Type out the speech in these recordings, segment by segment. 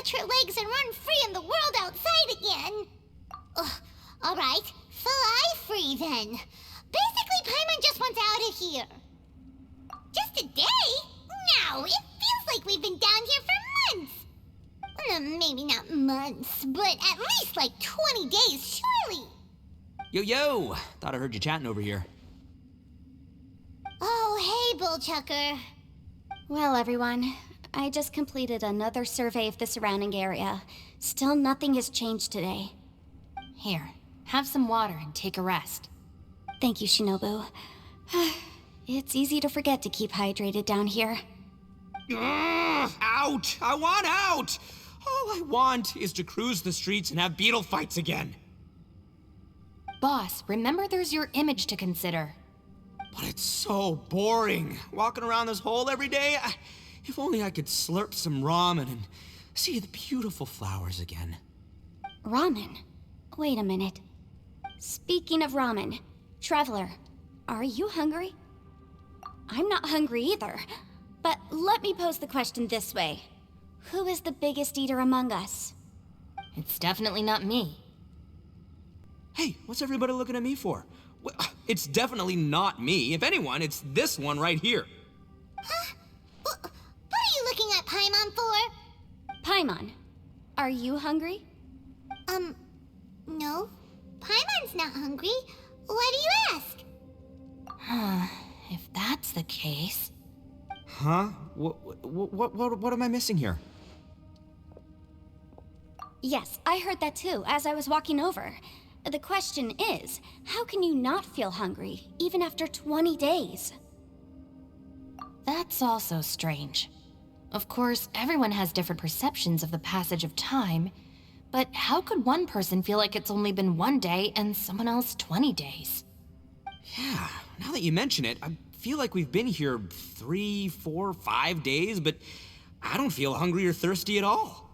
stretch her legs and run free in the world outside again. Ugh, alright, fly free then. Basically, Paimon just wants out of here. Just a day? No, it feels like we've been down here for months. Maybe not months, but at least like 20 days, surely. Yo! Thought I heard you chatting over here. Oh, hey, Bullchucker. Well, everyone, I just completed another survey of the surrounding area. Still nothing has changed today. Here, have some water and take a rest. Thank you, Shinobu. It's easy to forget to keep hydrated down here. Ugh, out! I want out! All I want is to cruise the streets and have beetle fights again. Boss, remember there's your image to consider. But it's so boring, walking around this hole every day. If only I could slurp some ramen and see the beautiful flowers again. Ramen? Wait a minute. Speaking of ramen, Traveler, are you hungry? I'm not hungry either, but let me pose the question this way. Who is the biggest eater among us? It's definitely not me. Hey, what's everybody looking at me for? It's definitely not me. If anyone, it's this one right here. Huh? What are you looking at Paimon for? Paimon, are you hungry? No. Paimon's not hungry. Why do you ask? If that's the case... Huh? What am I missing here? Yes, I heard that too, as I was walking over. The question is, how can you not feel hungry, even after 20 days? That's also strange. Of course, everyone has different perceptions of the passage of time, but how could one person feel like it's only been 1 day and someone else 20 days? Yeah, now that you mention it, I feel like we've been here 3, 4, 5 days, but I don't feel hungry or thirsty at all.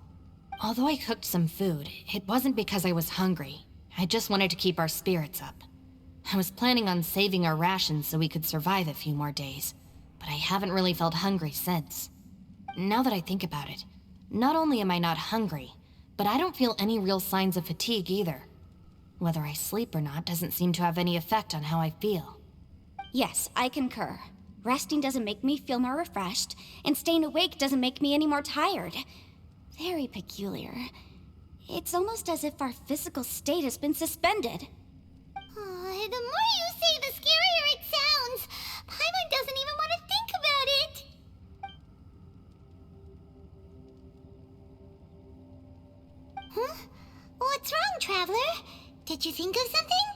Although I cooked some food, it wasn't because I was hungry. I just wanted to keep our spirits up. I was planning on saving our rations so we could survive a few more days, but I haven't really felt hungry since. Now that I think about it, not only am I not hungry, but I don't feel any real signs of fatigue either. Whether I sleep or not doesn't seem to have any effect on how I feel. Yes, I concur. Resting doesn't make me feel more refreshed, and staying awake doesn't make me any more tired. Very peculiar. It's almost as if our physical state has been suspended. Oh, the more you say, the scarier it sounds. Paimon doesn't even want to think about it. Huh? What's wrong, Traveler? Did you think of something?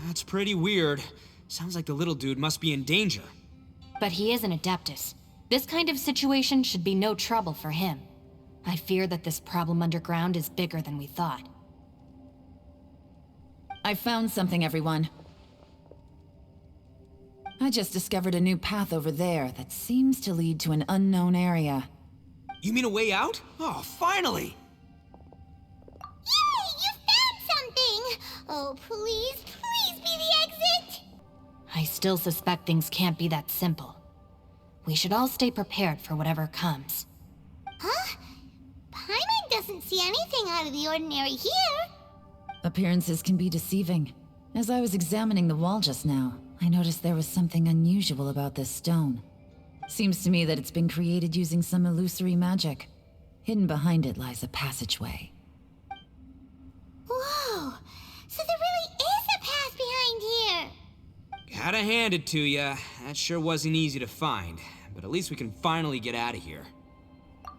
That's pretty weird. Sounds like the little dude must be in danger. But he is an Adeptus. This kind of situation should be no trouble for him. I fear that this problem underground is bigger than we thought. I found something, everyone. I just discovered a new path over there that seems to lead to an unknown area. You mean a way out? Oh, finally! Yay! You found something! Oh, please be the exit! I still suspect things can't be that simple. We should all stay prepared for whatever comes. Huh? Paimon doesn't see anything out of the ordinary here. Appearances can be deceiving. As I was examining the wall just now, I noticed there was something unusual about this stone. Seems to me that it's been created using some illusory magic. Hidden behind it lies a passageway. Whoa! So there really is a path behind here! Gotta hand it to ya. That sure wasn't easy to find. But at least we can finally get out of here.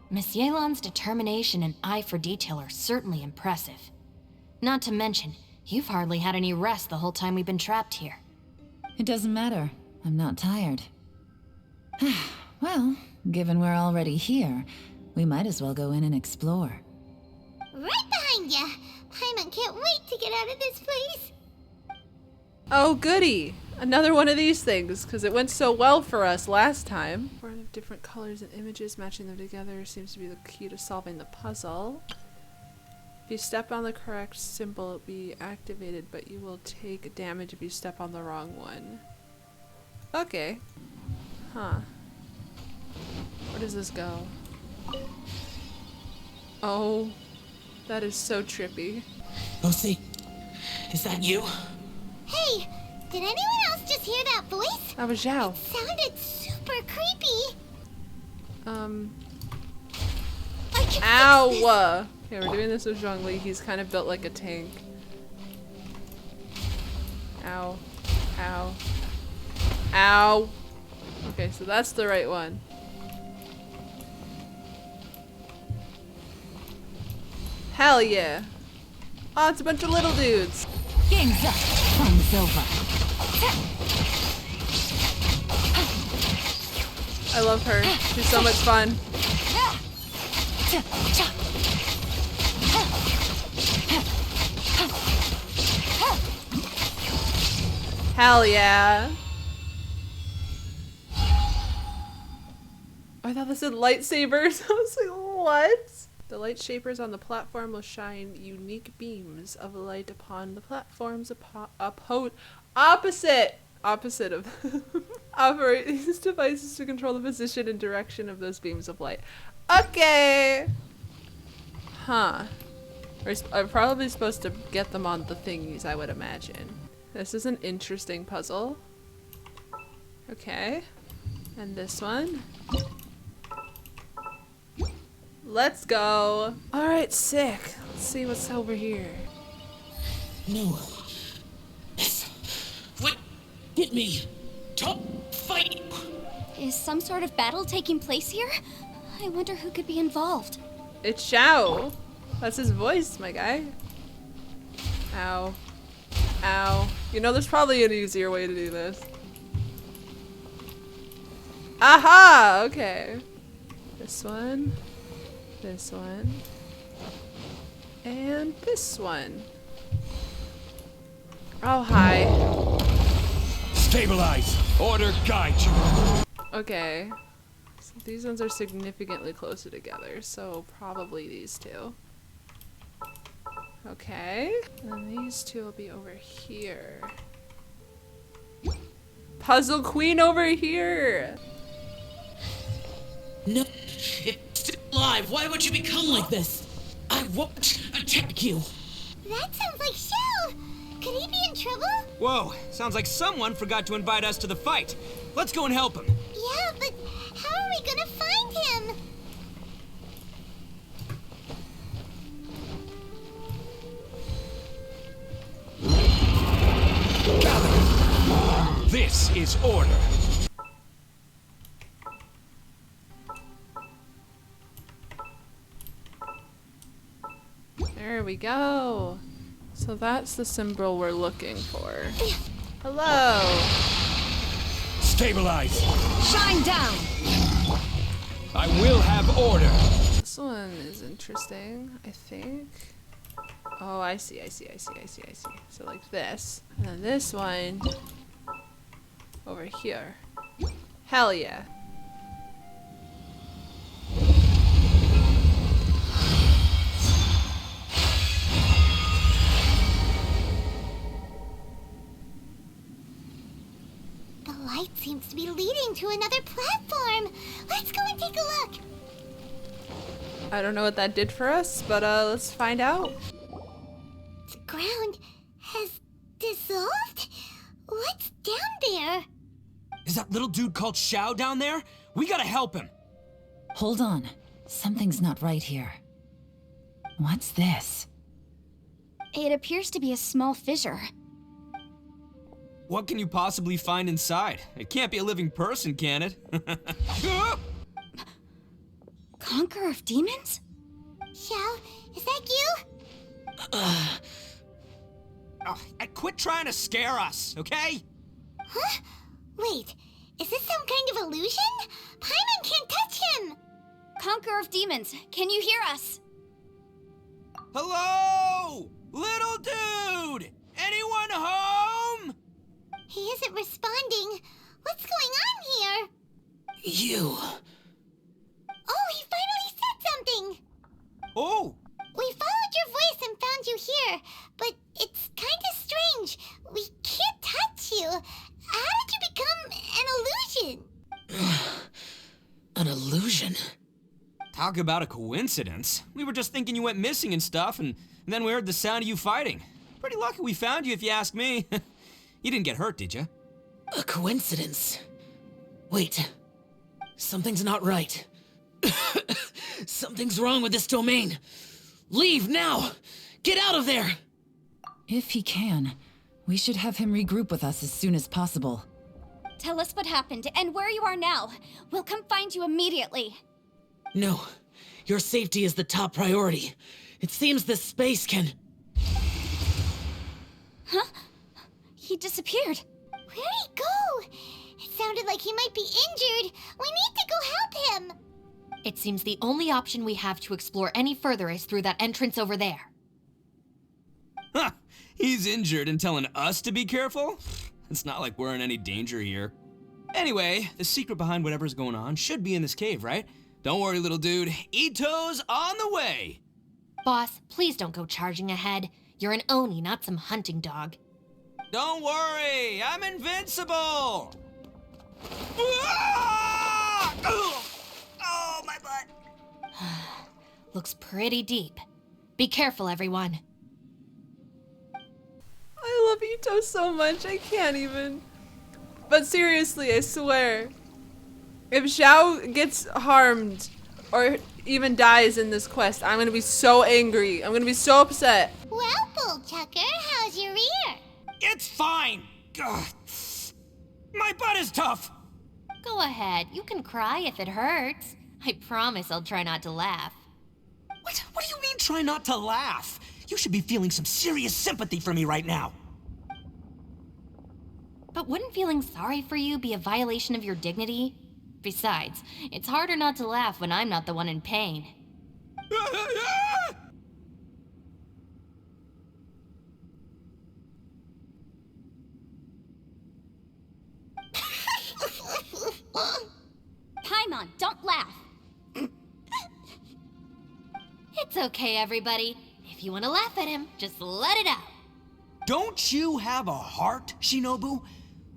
Miss Yelan's determination and eye for detail are certainly impressive. Not to mention, you've hardly had any rest the whole time we've been trapped here. It doesn't matter. I'm not tired. Well, given we're already here, we might as well go in and explore. Right behind ya! Paimon can't wait to get out of this place! Oh, goody! Another one of these things, because it went so well for us last time. Born of different colors and images, matching them together seems to be the key to solving the puzzle. If you step on the correct symbol, it'll be activated, but you will take damage if you step on the wrong one. Okay. Huh. does this go? Oh, that is so trippy. Lucy, is that you? Hey, did anyone else just hear that voice? That was Xiao. Sounded super creepy. I can Ow! fix this. Okay, we're doing this with Zhongli. He's kind of built like a tank. Ow. Ow. Ow. Okay, so that's the right one. Hell yeah. Oh, it's a bunch of little dudes. Game's up. Fun's over. I love her. She's so much fun. Hell yeah. I thought this said lightsabers. I was like, what? The light shapers on the platform will shine unique beams of light upon the platforms opposite of operate these devices to control the position and direction of those beams of light. Okay. Huh. I'm probably supposed to get them on the thingies, I would imagine. This is an interesting puzzle. Okay. And this one. Let's go. Alright, sick. Let's see what's over here. No. What? Get me. Don't fight. Is some sort of battle taking place here? I wonder who could be involved. It's Xiao. That's his voice, my guy. Ow. Ow. You know, there's probably an easier way to do this. Aha! Okay. This one. This one. And this one. Oh, hi. Stabilize. Order guide you. Okay. So these ones are significantly closer together, so probably these two. Okay. And these two will be over here. Puzzle Queen over here! No. It's still alive. Why would you become like this? I won't attack you. That sounds like Xiao. Could he be in trouble? Whoa, sounds like someone forgot to invite us to the fight. Let's go and help him. Yeah, but how are we gonna find him? This is order. There we go. So that's the symbol we're looking for. Hello. Stabilize. Shine down! I will have order. This one is interesting, I think. Oh, I see. So like this. And then this one over here. Hell yeah. The light seems to be leading to another platform. Let's go and take a look. I don't know what that did for us, but let's find out. The ground has dissolved? What's down there? Is that little dude called Xiao down there? We gotta help him. Hold on. Something's not right here. What's this? It appears to be a small fissure. What can you possibly find inside? It can't be a living person, can it? Conqueror of demons? Xiao, is that you? Oh, quit trying to scare us, okay? Huh? Wait, is this some kind of illusion? Paimon can't touch him! Conqueror of demons, can you hear us? Hello? Little dude! Anyone home? He isn't responding. What's going on here? You. Oh, he finally said something! Oh! We followed your voice and found you here, but it's kind of strange. We can't touch you. How did you become an illusion? An illusion? Talk about a coincidence. We were just thinking you went missing and stuff, and then we heard the sound of you fighting. Pretty lucky we found you, if you ask me. You didn't get hurt, did you? A coincidence? Wait. Something's not right. Something's wrong with this domain. Leave now! Get out of there! If he can, we should have him regroup with us as soon as possible. Tell us what happened and where you are now. We'll come find you immediately. No. Your safety is the top priority. It seems this space can... Huh? He disappeared. Where'd he go? It sounded like he might be injured. We need to go help him. It seems the only option we have to explore any further is through that entrance over there. Huh, he's injured and telling us to be careful? It's not like we're in any danger here. Anyway, the secret behind whatever's going on should be in this cave, right? Don't worry, little dude. Ito's on the way! Boss, please don't go charging ahead. You're an Oni, not some hunting dog. Don't worry, I'm invincible! Ah! Oh, my butt! Looks pretty deep. Be careful, everyone. I love Ito so much, I can't even. But seriously, I swear, if Xiao gets harmed or even dies in this quest, I'm gonna be so angry. I'm gonna be so upset. Well, Bullchucker, how's your ear? It's fine! Ugh. My butt is tough! Go ahead, you can cry if it hurts. I promise I'll try not to laugh. What do you mean, try not to laugh? You should be feeling some serious sympathy for me right now. But wouldn't feeling sorry for you be a violation of your dignity? Besides, it's harder not to laugh when I'm not the one in pain. Paimon, don't laugh. It's okay, everybody. If you want to laugh at him, just let it out. Don't you have a heart, Shinobu?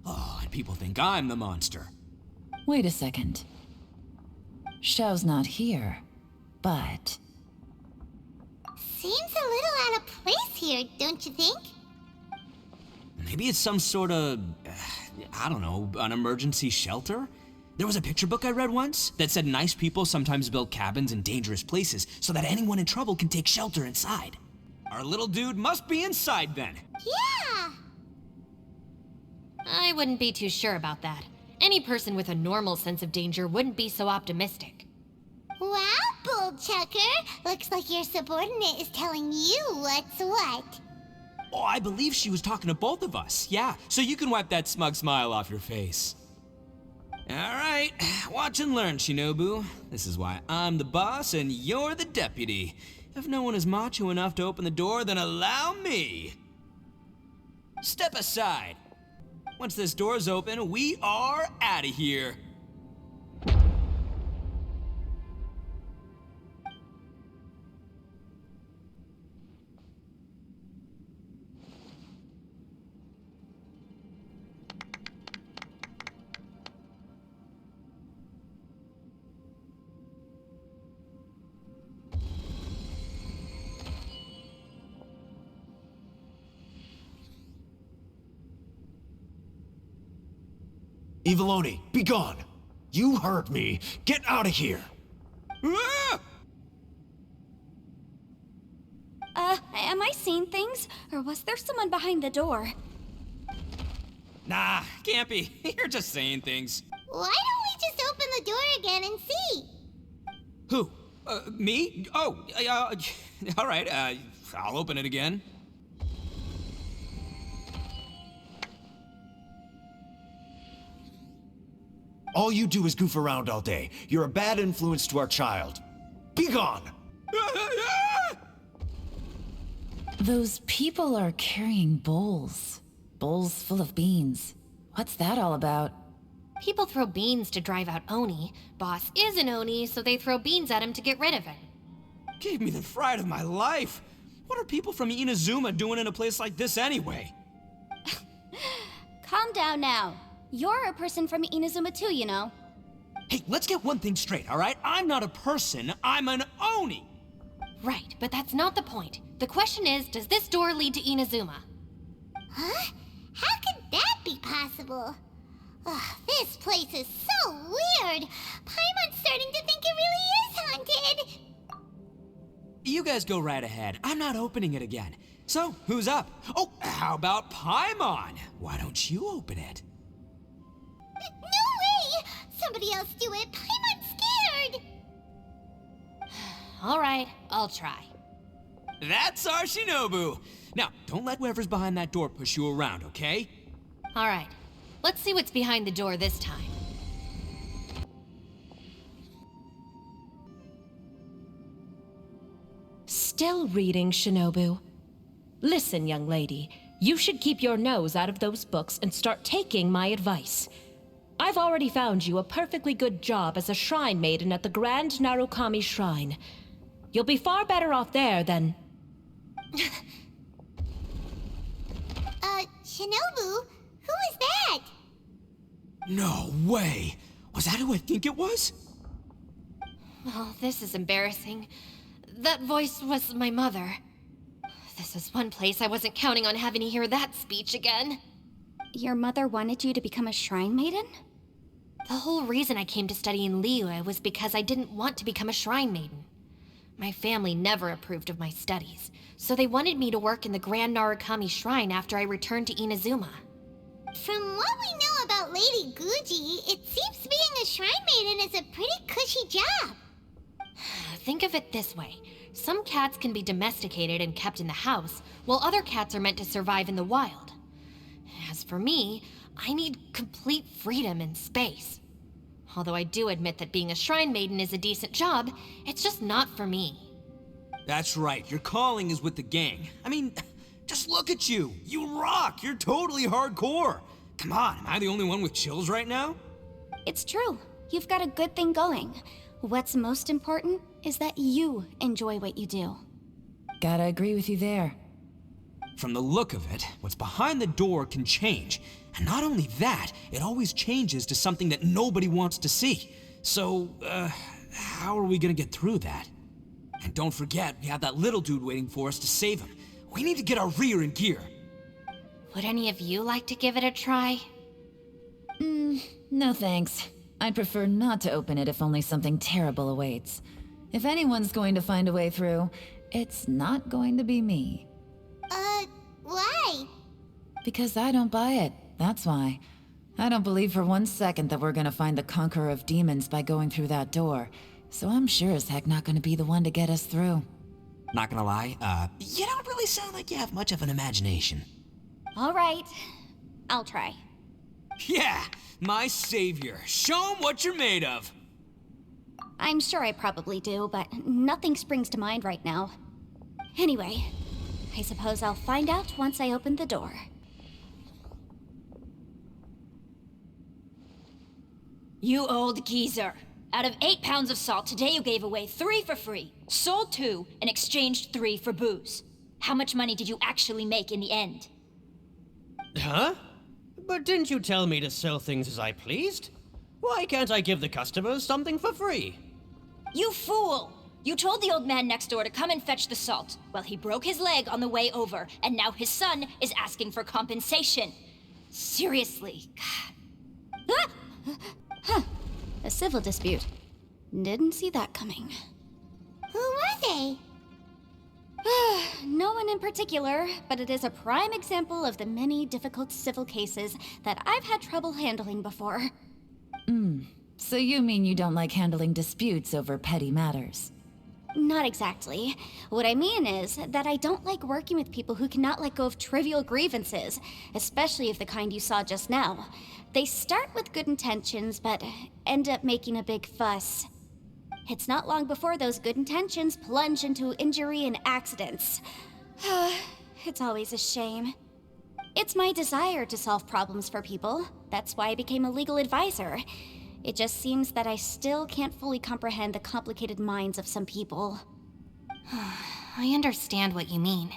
Oh, and people think I'm the monster. Wait a second. Xiao's not here, but... Seems a little out of place here, don't you think? Maybe it's some sort of, I don't know, an emergency shelter? There was a picture book I read once that said nice people sometimes build cabins in dangerous places so that anyone in trouble can take shelter inside. Our little dude must be inside then. Yeah! I wouldn't be too sure about that. Any person with a normal sense of danger wouldn't be so optimistic. Wow, Bullchucker! Looks like your subordinate is telling you what's what. Oh, I believe she was talking to both of us. Yeah, so you can wipe that smug smile off your face. All right, watch and learn, Shinobu. This is why I'm the boss and you're the deputy. If no one is macho enough to open the door, then allow me. Step aside. Once this door's open, we are out of here. Eviloni, be gone! You heard me! Get out of here! Ah! Am I seeing things? Or was there someone behind the door? Nah, can't be. You're just saying things. Why don't we just open the door again and see? Who? Me? Oh, all right, I'll open it again. All you do is goof around all day. You're a bad influence to our child. Be gone! Those people are carrying bowls. Bowls full of beans. What's that all about? People throw beans to drive out Oni. Boss is an Oni, so they throw beans at him to get rid of him. Gave me the fright of my life. What are people from Inazuma doing in a place like this anyway? Calm down now. You're a person from Inazuma too, you know. Hey, let's get one thing straight, all right? I'm not a person, I'm an Oni! Right, but that's not the point. The question is, does this door lead to Inazuma? Huh? How could that be possible? Ugh, this place is so weird. Paimon's starting to think it really is haunted. You guys go right ahead. I'm not opening it again. So, who's up? Oh, how about Paimon? Why don't you open it? No way! Somebody else do it. Paimon's scared. All right, I'll try. That's our Shinobu! Now, don't let whoever's behind that door push you around, okay? All right, let's see what's behind the door this time. Still reading, Shinobu. Listen, young lady, you should keep your nose out of those books and start taking my advice. I've already found you a perfectly good job as a shrine maiden at the Grand Narukami Shrine. You'll be far better off there than... Shinobu? Who is that? No way! Was that who I think it was? Oh, this is embarrassing. That voice was my mother. This is one place I wasn't counting on having to hear that speech again. Your mother wanted you to become a shrine maiden? The whole reason I came to study in Liyue was because I didn't want to become a shrine maiden. My family never approved of my studies, so they wanted me to work in the Grand Narukami Shrine after I returned to Inazuma. From what we know about Lady Guji, it seems being a shrine maiden is a pretty cushy job. Think of it this way. Some cats can be domesticated and kept in the house, while other cats are meant to survive in the wild. As for me, I need complete freedom and space. Although I do admit that being a shrine maiden is a decent job, it's just not for me. That's right, your calling is with the gang. I mean, just look at you. You rock, you're totally hardcore. Come on, am I the only one with chills right now? It's true. You've got a good thing going. What's most important is that you enjoy what you do. Gotta agree with you there. From the look of it, what's behind the door can change. And not only that, it always changes to something that nobody wants to see. So, how are we gonna get through that? And don't forget, we have that little dude waiting for us to save him. We need to get our rear in gear. Would any of you like to give it a try? No thanks. I'd prefer not to open it if only something terrible awaits. If anyone's going to find a way through, it's not going to be me. Why? Because I don't buy it, that's why. I don't believe for 1 second that we're gonna find the Conqueror of Demons by going through that door. So I'm sure as heck not gonna be the one to get us through. Not gonna lie, you don't really sound like you have much of an imagination. All right, I'll try. Yeah, my savior. Show him what you're made of. I'm sure I probably do, but nothing springs to mind right now. Anyway, I suppose I'll find out once I open the door. You old geezer. Out of 8 pounds of salt, today you gave away 3 for free, sold 2, and exchanged 3 for booze. How much money did you actually make in the end? Huh? But didn't you tell me to sell things as I pleased? Why can't I give the customers something for free? You fool! You told the old man next door to come and fetch the salt. Well, he broke his leg on the way over, and now his son is asking for compensation. Seriously. A civil dispute. Didn't see that coming. Who were they? No one in particular, but it is a prime example of the many difficult civil cases that I've had trouble handling before. So you mean you don't like handling disputes over petty matters? Not exactly. What I mean is that I don't like working with people who cannot let go of trivial grievances, especially of the kind you saw just now. They start with good intentions, but end up making a big fuss. It's not long before those good intentions plunge into injury and accidents. It's always a shame. It's my desire to solve problems for people. That's why I became a legal advisor. It just seems that I still can't fully comprehend the complicated minds of some people. I understand what you mean.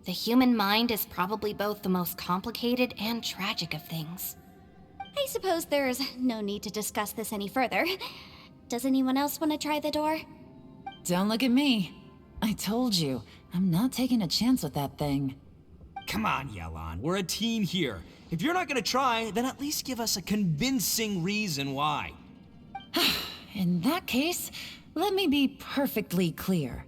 The human mind is probably both the most complicated and tragic of things. I suppose there's no need to discuss this any further. Does anyone else want to try the door? Don't look at me. I told you, I'm not taking a chance with that thing. Come on, Yelan. We're a team here. If you're not gonna try, then at least give us a convincing reason why. In that case, let me be perfectly clear.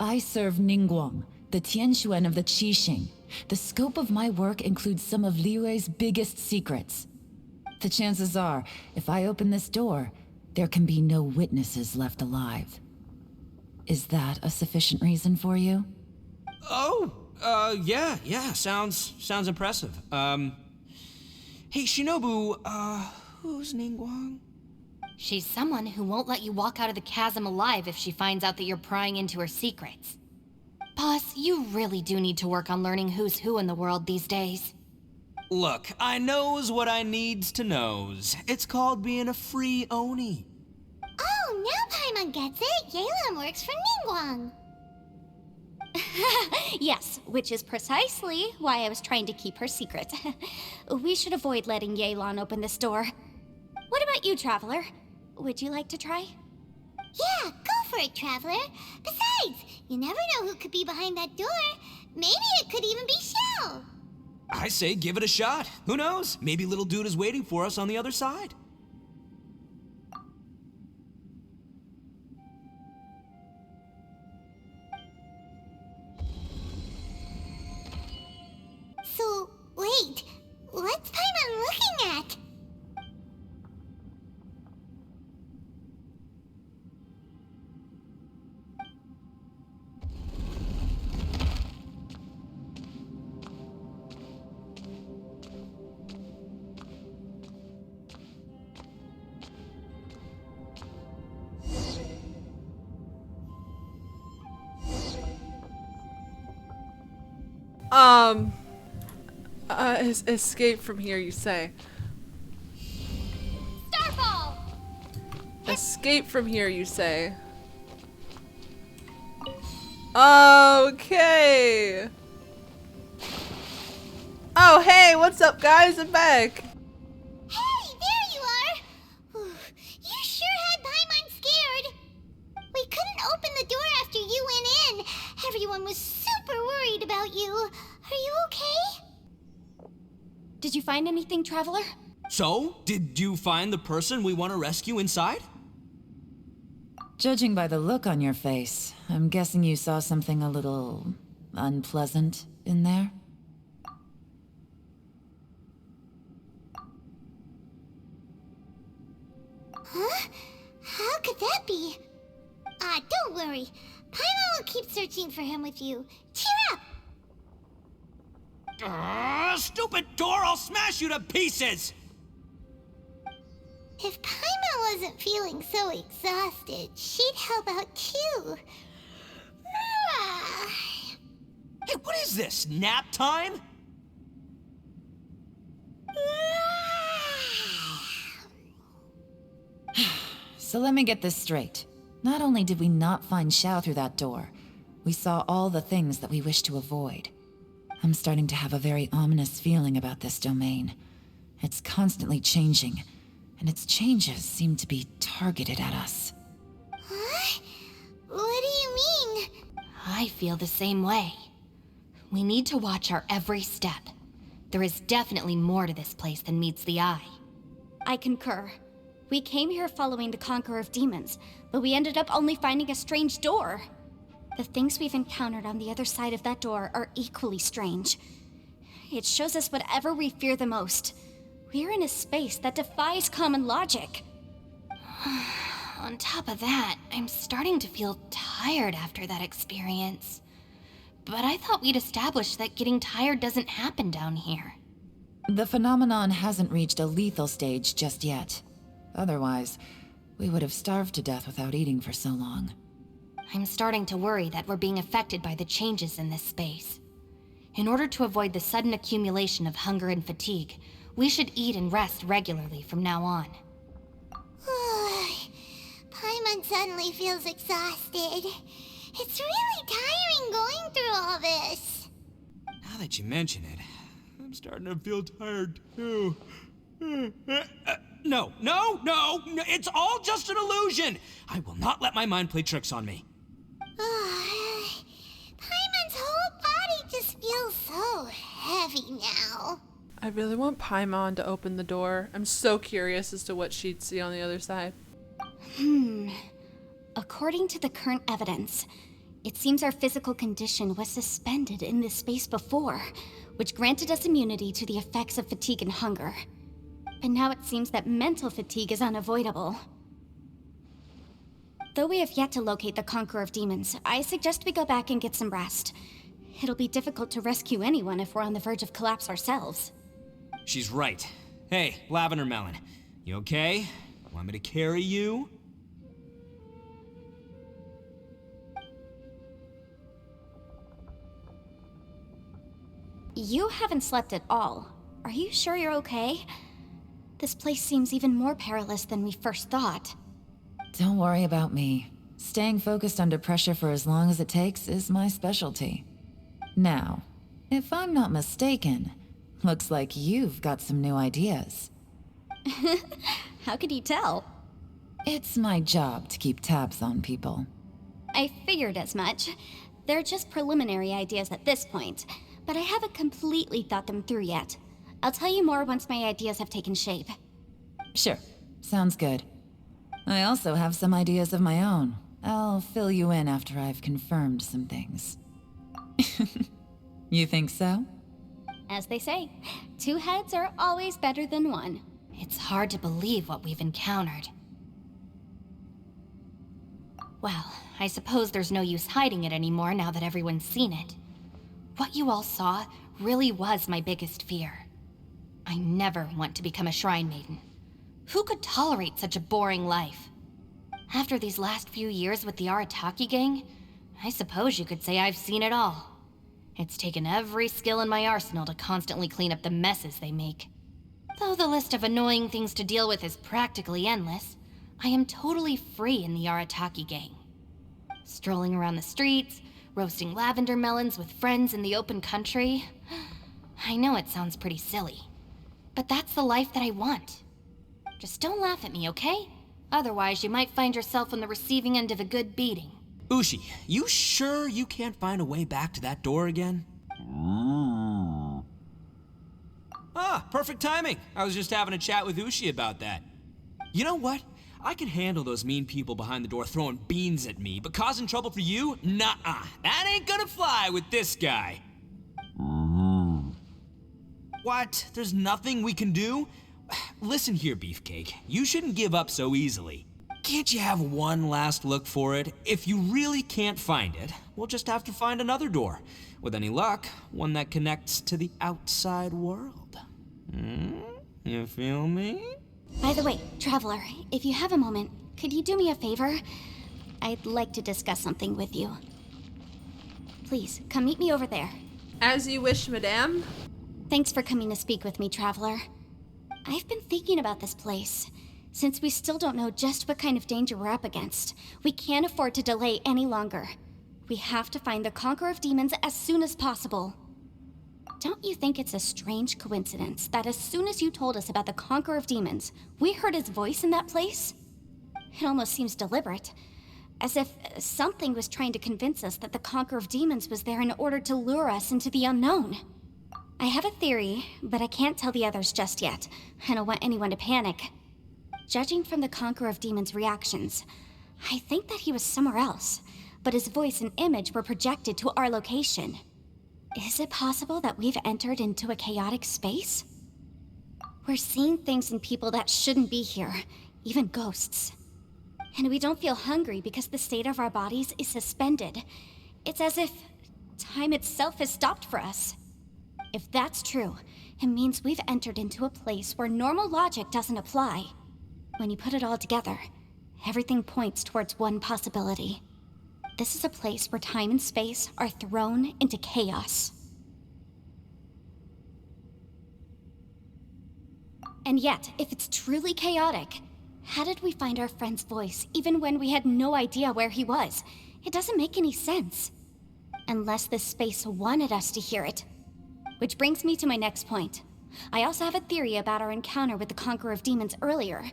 I serve Ningguang, the Tianxuan of the Qixing. The scope of my work includes some of Liyue's biggest secrets. The chances are, if I open this door, there can be no witnesses left alive. Is that a sufficient reason for you? Oh, yeah, sounds impressive. Hey, Shinobu, who's Ningguang? She's someone who won't let you walk out of the chasm alive if she finds out that you're prying into her secrets. Boss, you really do need to work on learning who's who in the world these days. Look, I knows what I needs to knows. It's called being a free Oni. Oh, now Paimon gets it. Yelan works for Ningguang. Yes, which is precisely why I was trying to keep her secret. We should avoid letting Yelan open this door. What about you, Traveler? Would you like to try? Yeah, go for it, Traveler. Besides, you never know who could be behind that door. Maybe it could even be Xiao. I say give it a shot. Who knows? Maybe little dude is waiting for us on the other side. So, wait. What's Paimon looking at? Escape from here, you say. Starfall! Escape from here, you say. Okay. Oh, hey, what's up, guys? I'm back. Hey, there you are! You sure had Paimon scared. We couldn't open the door after you went in. Everyone was super worried about you. Are you okay? Did you find anything, Traveler? So, did you find the person we want to rescue inside? Judging by the look on your face, I'm guessing you saw something a little unpleasant in there? Huh? How could that be? Don't worry. Paimon will keep searching for him with you. Cheer up! Stupid door! I'll smash you to pieces! If Paimon wasn't feeling so exhausted, she'd help out too. Hey, what is this? Nap time? So let me get this straight. Not only did we not find Xiao through that door, we saw all the things that we wish to avoid. I'm starting to have a very ominous feeling about this domain. It's constantly changing, and its changes seem to be targeted at us. Huh? What do you mean? I feel the same way. We need to watch our every step. There is definitely more to this place than meets the eye. I concur. We came here following the Conqueror of Demons, but we ended up only finding a strange door. The things we've encountered on the other side of that door are equally strange. It shows us whatever we fear the most. We're in a space that defies common logic. On top of that, I'm starting to feel tired after that experience. But I thought we'd established that getting tired doesn't happen down here. The phenomenon hasn't reached a lethal stage just yet. Otherwise, we would have starved to death without eating for so long. I'm starting to worry that we're being affected by the changes in this space. In order to avoid the sudden accumulation of hunger and fatigue, we should eat and rest regularly from now on. Paimon suddenly feels exhausted. It's really tiring going through all this. Now that you mention it, I'm starting to feel tired too. No, it's all just an illusion! I will not let my mind play tricks on me. Paimon's whole body just feels so heavy now. I really want Paimon to open the door. I'm so curious as to what she'd see on the other side. According to the current evidence, it seems our physical condition was suspended in this space before, which granted us immunity to the effects of fatigue and hunger. But now it seems that mental fatigue is unavoidable. Though we have yet to locate the Conqueror of Demons, I suggest we go back and get some rest. It'll be difficult to rescue anyone if we're on the verge of collapse ourselves. She's right. Hey, Lavender Melon, you okay? Want me to carry you? You haven't slept at all. Are you sure you're okay? This place seems even more perilous than we first thought. Don't worry about me. Staying focused under pressure for as long as it takes is my specialty. Now, if I'm not mistaken, looks like you've got some new ideas. How could you tell? It's my job to keep tabs on people. I figured as much. They're just preliminary ideas at this point, but I haven't completely thought them through yet. I'll tell you more once my ideas have taken shape. Sure, sounds good. I also have some ideas of my own. I'll fill you in after I've confirmed some things. You think so? As they say, two heads are always better than one. It's hard to believe what we've encountered. Well, I suppose there's no use hiding it anymore now that everyone's seen it. What you all saw really was my biggest fear. I never want to become a Shrine Maiden. Who could tolerate such a boring life? After these last few years with the Arataki gang, I suppose you could say I've seen it all. It's taken every skill in my arsenal to constantly clean up the messes they make. Though the list of annoying things to deal with is practically endless, I am totally free in the Arataki gang. Strolling around the streets, roasting lavender melons with friends in the open country. I know it sounds pretty silly, but that's the life that I want. Just don't laugh at me, okay? Otherwise, you might find yourself on the receiving end of a good beating. Ushi, you sure you can't find a way back to that door again? Ah, perfect timing. I was just having a chat with Ushi about that. You know what? I can handle those mean people behind the door throwing beans at me, but causing trouble for you? Nuh-uh. That ain't gonna fly with this guy. What? There's nothing we can do? Listen here, Beefcake. You shouldn't give up so easily. Can't you have one last look for it? If you really can't find it, we'll just have to find another door. With any luck, one that connects to the outside world. You feel me? By the way, Traveler, if you have a moment, could you do me a favor? I'd like to discuss something with you. Please, come meet me over there. As you wish, madame. Thanks for coming to speak with me, Traveler. I've been thinking about this place. Since we still don't know just what kind of danger we're up against, we can't afford to delay any longer. We have to find the Conqueror of Demons as soon as possible. Don't you think it's a strange coincidence that as soon as you told us about the Conqueror of Demons, we heard his voice in that place? It almost seems deliberate, as if something was trying to convince us that the Conqueror of Demons was there in order to lure us into the unknown. I have a theory, but I can't tell the others just yet. I don't want anyone to panic. Judging from the Conqueror of Demons' reactions, I think that he was somewhere else, but his voice and image were projected to our location. Is it possible that we've entered into a chaotic space? We're seeing things in people that shouldn't be here, even ghosts. And we don't feel hungry because the state of our bodies is suspended. It's as if time itself has stopped for us. If that's true, it means we've entered into a place where normal logic doesn't apply. When you put it all together, everything points towards one possibility. This is a place where time and space are thrown into chaos. And yet, if it's truly chaotic, how did we find our friend's voice even when we had no idea where he was? It doesn't make any sense. Unless this space wanted us to hear it. Which brings me to my next point. I also have a theory about our encounter with the Conqueror of Demons earlier.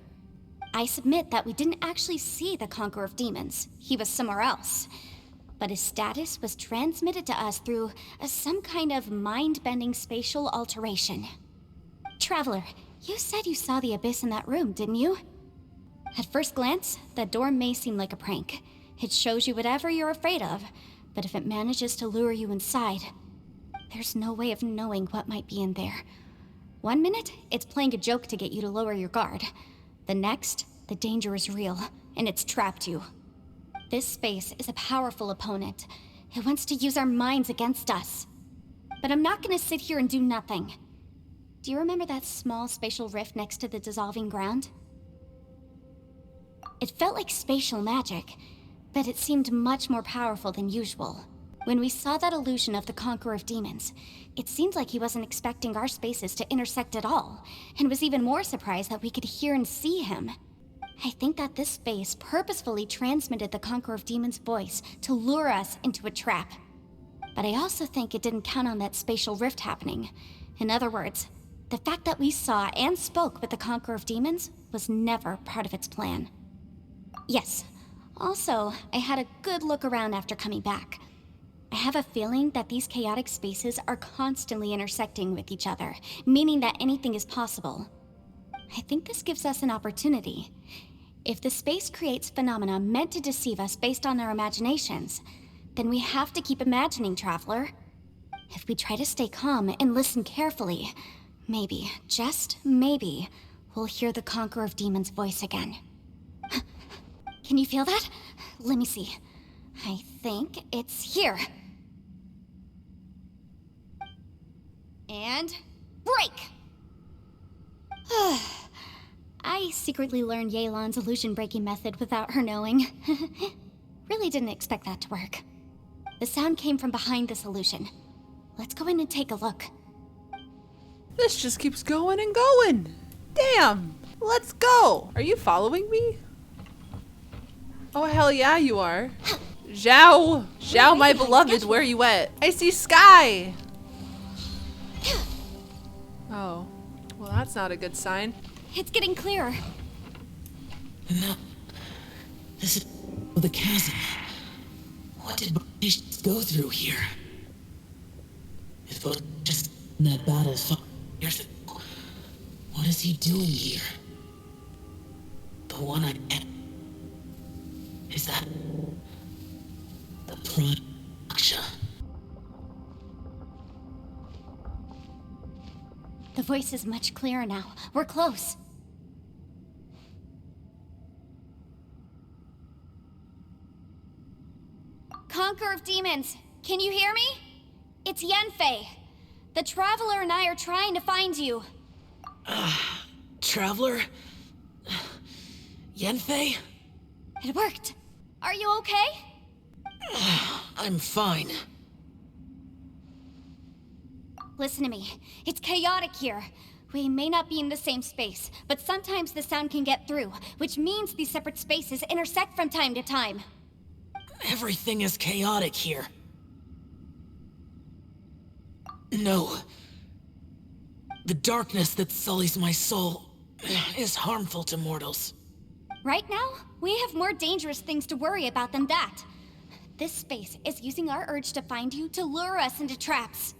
I submit that we didn't actually see the Conqueror of Demons. He was somewhere else. But his status was transmitted to us through some kind of mind-bending spatial alteration. Traveler, you said you saw the abyss in that room, didn't you? At first glance, that door may seem like a prank. It shows you whatever you're afraid of, but if it manages to lure you inside, there's no way of knowing what might be in there. 1 minute, it's playing a joke to get you to lower your guard. The next, the danger is real, and it's trapped you. This space is a powerful opponent. It wants to use our minds against us. But I'm not gonna sit here and do nothing. Do you remember that small spatial rift next to the dissolving ground? It felt like spatial magic, but it seemed much more powerful than usual. When we saw that illusion of the Conqueror of Demons, it seemed like he wasn't expecting our spaces to intersect at all, and was even more surprised that we could hear and see him. I think that this space purposefully transmitted the Conqueror of Demons' voice to lure us into a trap. But I also think it didn't count on that spatial rift happening. In other words, the fact that we saw and spoke with the Conqueror of Demons was never part of its plan. Yes. Also, I had a good look around after coming back. I have a feeling that these chaotic spaces are constantly intersecting with each other, meaning that anything is possible. I think this gives us an opportunity. If the space creates phenomena meant to deceive us based on our imaginations, then we have to keep imagining, Traveler. If we try to stay calm and listen carefully, maybe, just maybe, we'll hear the Conqueror of Demons' voice again. Can you feel that? Let me see. I think it's here. And break! I secretly learned Yelan's illusion-breaking method without her knowing. Really didn't expect that to work. The sound came from behind this illusion. Let's go in and take a look. This just keeps going and going. Damn! Let's go! Are you following me? Oh, hell yeah, you are. Xiao! Xiao, my beloved, where you at? I see sky! Oh. Well, that's not a good sign. It's getting clearer. No. This is the chasm. What did British go through here? It was just in that battle 5 years ago. What is he doing here? The one I met. Is that the prime Yaksha? The voice is much clearer now. We're close. Conqueror of Demons, can you hear me? It's Yanfei. The Traveler and I are trying to find you. Traveler? Yanfei? It worked. Are you okay? I'm fine. Listen to me. It's chaotic here. We may not be in the same space, but sometimes the sound can get through, which means these separate spaces intersect from time to time. Everything is chaotic here. No. The darkness that sullies my soul is harmful to mortals. Right now, we have more dangerous things to worry about than that. This space is using our urge to find you to lure us into traps.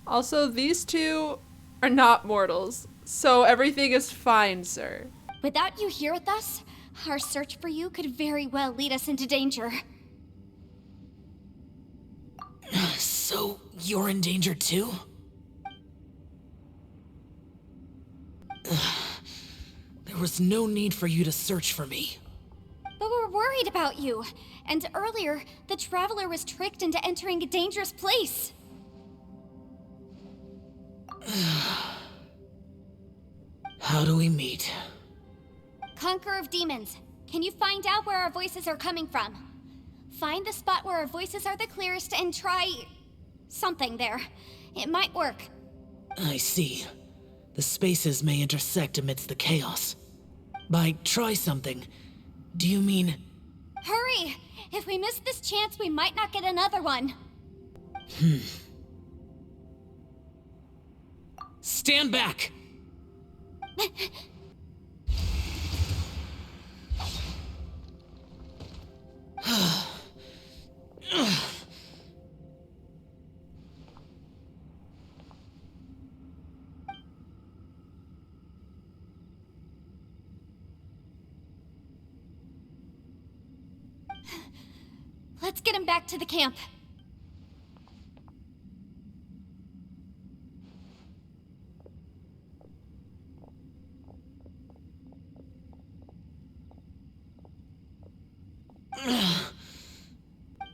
Also, these two are not mortals, so everything is fine, sir. Without you here with us, our search for you could very well lead us into danger. So, you're in danger too? There was no need for you to search for me. But we're worried about you. And earlier, the Traveler was tricked into entering a dangerous place. How do we meet? Conqueror of Demons, can you find out where our voices are coming from? Find the spot where our voices are the clearest and try something there. It might work. I see. The spaces may intersect amidst the chaos. By try something, do you mean... Hurry! If we miss this chance, we might not get another one. Stand back! Let's get him back to the camp.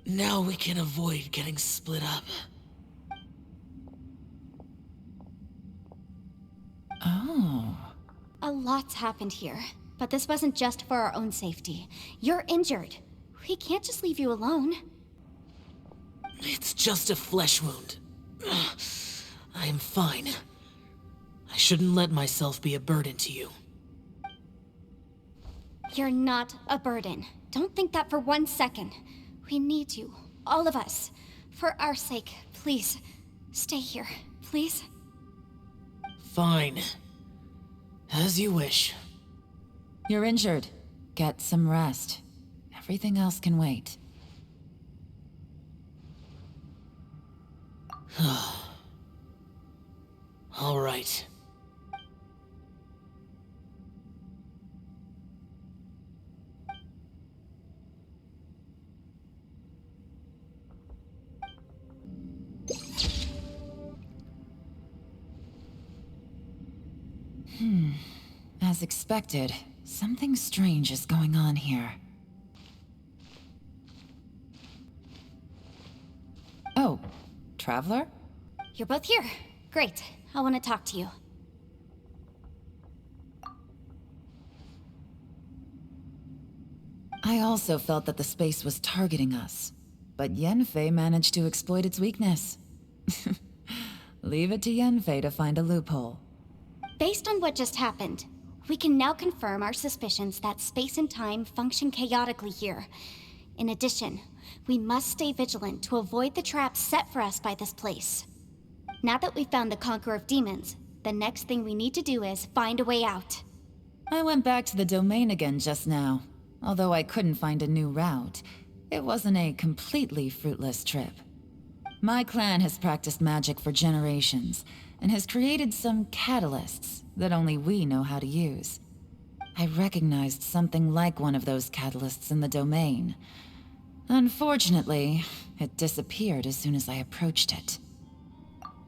Now we can avoid getting split up. Oh. A lot's happened here, but this wasn't just for our own safety. You're injured. We can't just leave you alone. It's just a flesh wound. I am fine. I shouldn't let myself be a burden to you. You're not a burden. Don't think that for 1 second. We need you, all of us. For our sake, please, stay here, please. Fine. As you wish. You're injured. Get some rest. Everything else can wait. All right. As expected, something strange is going on here. Oh, Traveler? You're both here. Great. I want to talk to you. I also felt that the space was targeting us, but Yanfei managed to exploit its weakness. Leave it to Yanfei to find a loophole. Based on what just happened, we can now confirm our suspicions that space and time function chaotically here. In addition, we must stay vigilant to avoid the traps set for us by this place. Now that we've found the Conqueror of Demons, the next thing we need to do is find a way out. I went back to the domain again just now. Although I couldn't find a new route, it wasn't a completely fruitless trip. My clan has practiced magic for generations, and has created some catalysts that only we know how to use. I recognized something like one of those catalysts in the domain. Unfortunately, it disappeared as soon as I approached it.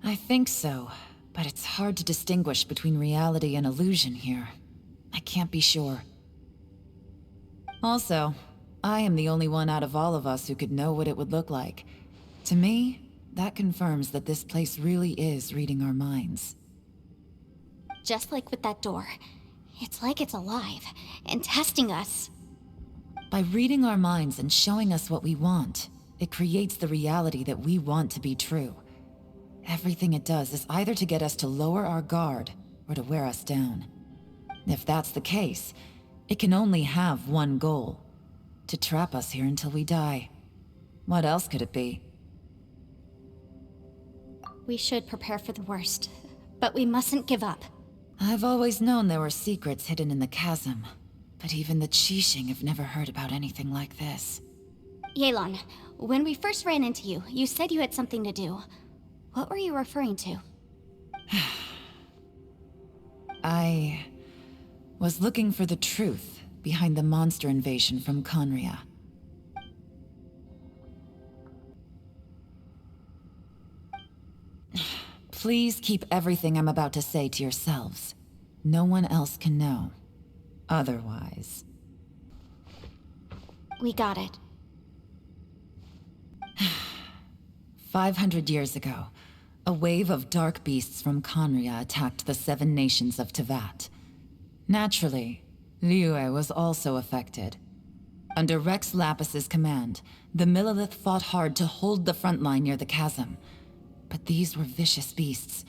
I think so, but it's hard to distinguish between reality and illusion here. I can't be sure. Also, I am the only one out of all of us who could know what it would look like. To me, that confirms that this place really is reading our minds. Just like with that door, it's like it's alive and testing us. By reading our minds and showing us what we want, it creates the reality that we want to be true. Everything it does is either to get us to lower our guard or to wear us down. If that's the case, it can only have one goal: to trap us here until we die. What else could it be? We should prepare for the worst, but we mustn't give up. I've always known there were secrets hidden in the chasm, but even the Qixing have never heard about anything like this. Yelan, when we first ran into you, you said you had something to do. What were you referring to? I was looking for the truth behind the monster invasion from Conria. Please keep everything I'm about to say to yourselves. No one else can know. Otherwise... We got it. 500 years ago, a wave of dark beasts from Conria attacked the 7 nations of Tevat. Naturally, Liyue was also affected. Under Rex Lapis's command, the Millelith fought hard to hold the front line near the chasm. But these were vicious beasts,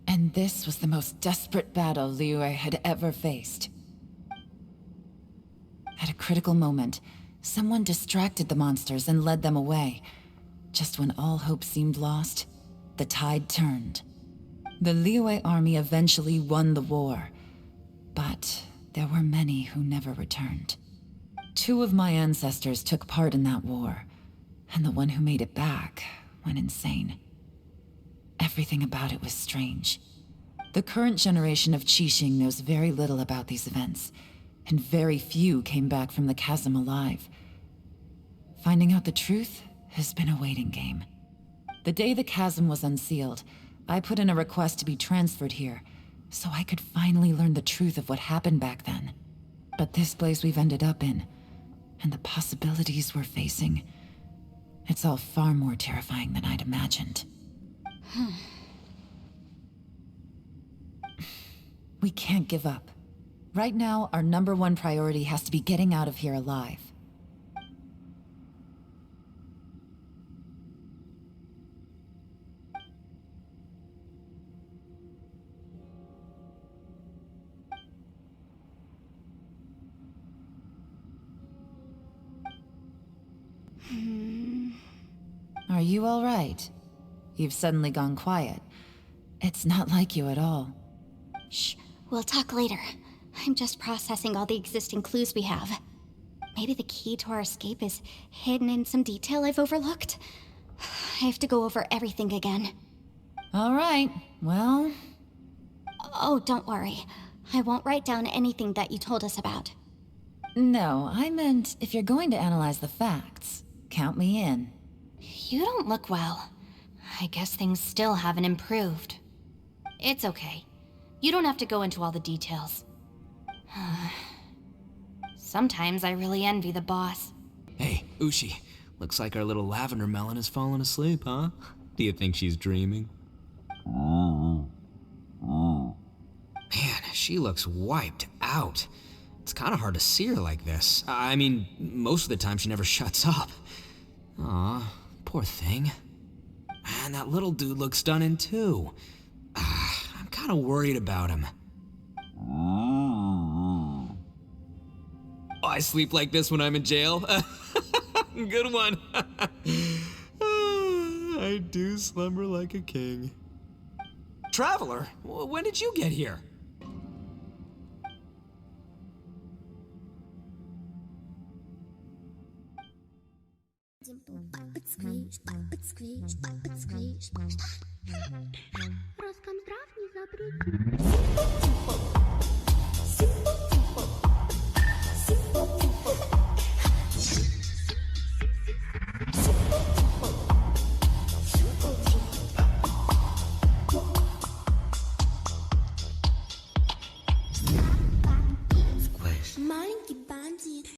and this was the most desperate battle Liyue had ever faced. At a critical moment, someone distracted the monsters and led them away. Just when all hope seemed lost, the tide turned. The Liyue army eventually won the war, but there were many who never returned. 2 of my ancestors took part in that war, and the one who made it back went insane. Everything about it was strange. The current generation of Qixing knows very little about these events, and very few came back from the chasm alive. Finding out the truth has been a waiting game. The day the chasm was unsealed, I put in a request to be transferred here, so I could finally learn the truth of what happened back then. But this place we've ended up in, and the possibilities we're facing, it's all far more terrifying than I'd imagined. We can't give up. Right now, our #1 priority has to be getting out of here alive. Are you all right? You've suddenly gone quiet. It's not like you at all. Shh, we'll talk later. I'm just processing all the existing clues we have. Maybe the key to our escape is hidden in some detail I've overlooked. I have to go over everything again. All right, well... Oh, don't worry. I won't write down anything that you told us about. No, I meant if you're going to analyze the facts, count me in. You don't look well. I guess things still haven't improved. It's okay. You don't have to go into all the details. Sometimes I really envy the boss. Hey, Ushi. Looks like our little lavender melon has fallen asleep, huh? Do you think she's dreaming? Man, she looks wiped out. It's kind of hard to see her like this. I mean, most of the time she never shuts up. Aw, poor thing. Man, that little dude looks stunning too. I'm kind of worried about him. Oh, I sleep like this when I'm in jail. Good one. I do slumber like a king. Traveler, when did you get here? Маленький